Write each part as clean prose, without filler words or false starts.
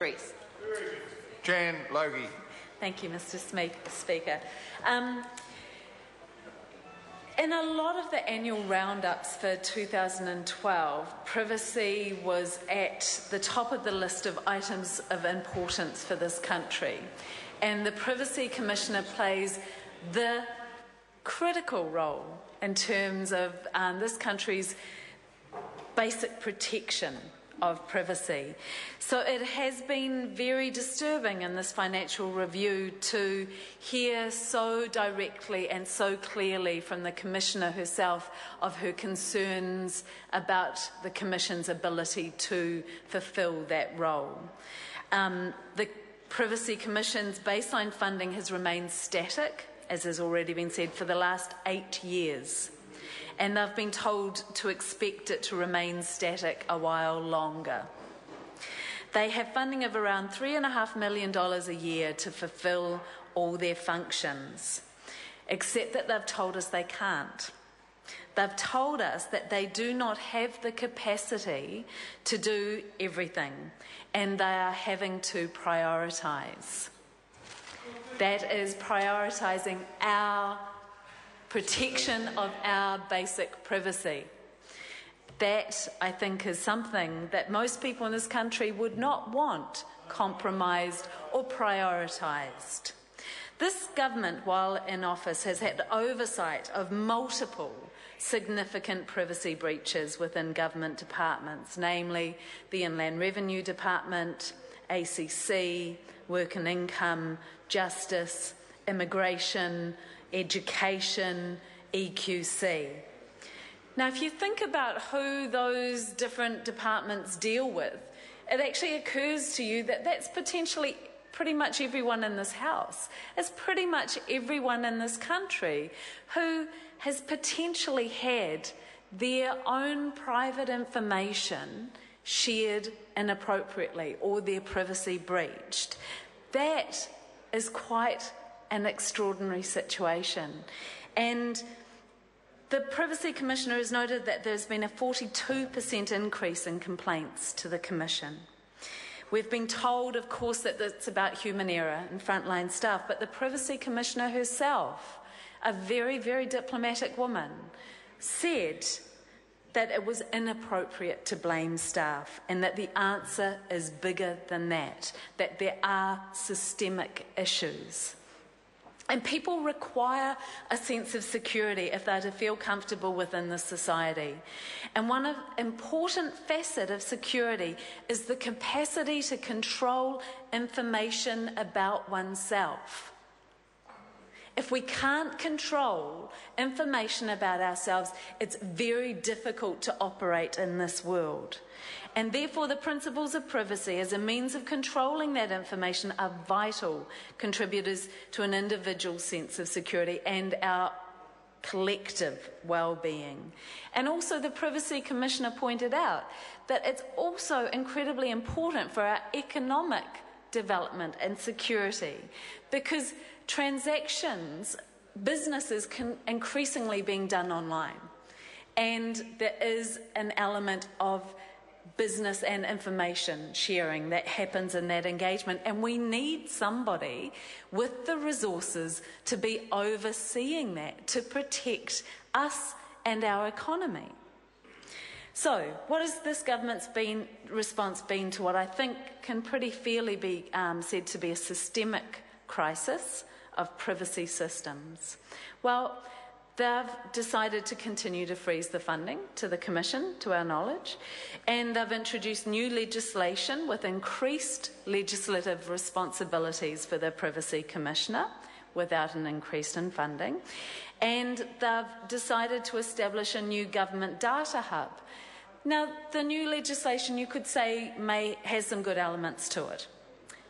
Greece. Jan Logie. Thank you, Mr. Speaker. In a lot of the annual roundups for 2012, privacy was at the top of the list of items of importance for this country. And the Privacy Commissioner plays the critical role in terms of this country's basic protection of privacy. So it has been very disturbing in this financial review to hear so directly and so clearly from the Commissioner herself of her concerns about the Commission's ability to fulfil that role. The Privacy Commission's baseline funding has remained static, as has already been said, for the last 8 years. And they've been told to expect it to remain static a while longer. They have funding of around $3.5 million a year to fulfil all their functions, except that they've told us they can't. They've told us that they do not have the capacity to do everything, and they are having to prioritise. That is prioritising our protection of our basic privacy. That, I think, is something that most people in this country would not want compromised or prioritised. This government, while in office, has had oversight of multiple significant privacy breaches within government departments, namely the Inland Revenue Department, ACC, Work and Income, Justice, Immigration, Education, EQC. Now, if you think about who those different departments deal with, it actually occurs to you that that's potentially pretty much everyone in this House. It's pretty much everyone in this country who has potentially had their own private information shared inappropriately or their privacy breached. That is quite an extraordinary situation. And the Privacy Commissioner has noted that there's been a 42% increase in complaints to the Commission. We've been told, of course, that it's about human error and frontline staff, but the Privacy Commissioner herself, a very, very diplomatic woman, said that it was inappropriate to blame staff and that the answer is bigger than that there are systemic issues. And people require a sense of security if they're to feel comfortable within the society. And one important facet of security is the capacity to control information about oneself. If we can't control information about ourselves, it's very difficult to operate in this world. And therefore, the principles of privacy as a means of controlling that information are vital contributors to an individual's sense of security and our collective well-being. And also, the Privacy Commissioner pointed out that it's also incredibly important for our economic development and security, because transactions, businesses can increasingly being done online. And there is an element of business and information sharing that happens in that engagement. And we need somebody with the resources to be overseeing that, to protect us and our economy. So, what has this government's response been to what I think can pretty fairly be said to be a systemic crisis of privacy systems? Well, they've decided to continue to freeze the funding to the Commission, to our knowledge, and they've introduced new legislation with increased legislative responsibilities for the Privacy Commissioner without an increase in funding, and they've decided to establish a new government data hub. Now, the new legislation, you could say, has some good elements to it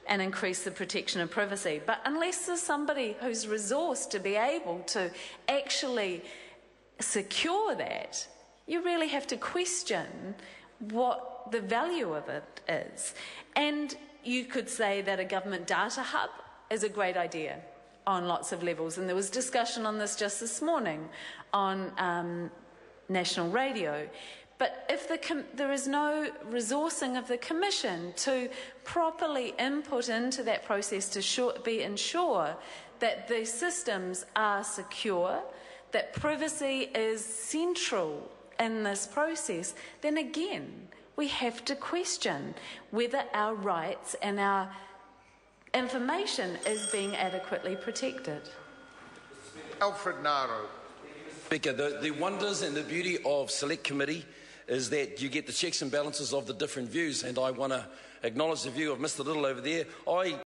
and increase the protection of privacy. But unless there's somebody who's resourced to be able to actually secure that, you really have to question what the value of it is. And you could say that a government data hub is a great idea on lots of levels. And there was discussion on this just this morning on national radio. But if there is no resourcing of the Commission to properly input into that process to ensure that the systems are secure, that privacy is central in this process, then again, we have to question whether our rights and our information is being adequately protected. Alfred Naro. Speaker, the wonders and the beauty of Select Committee is that you get the checks and balances of the different views, and I want to acknowledge the view of Mr Little over there.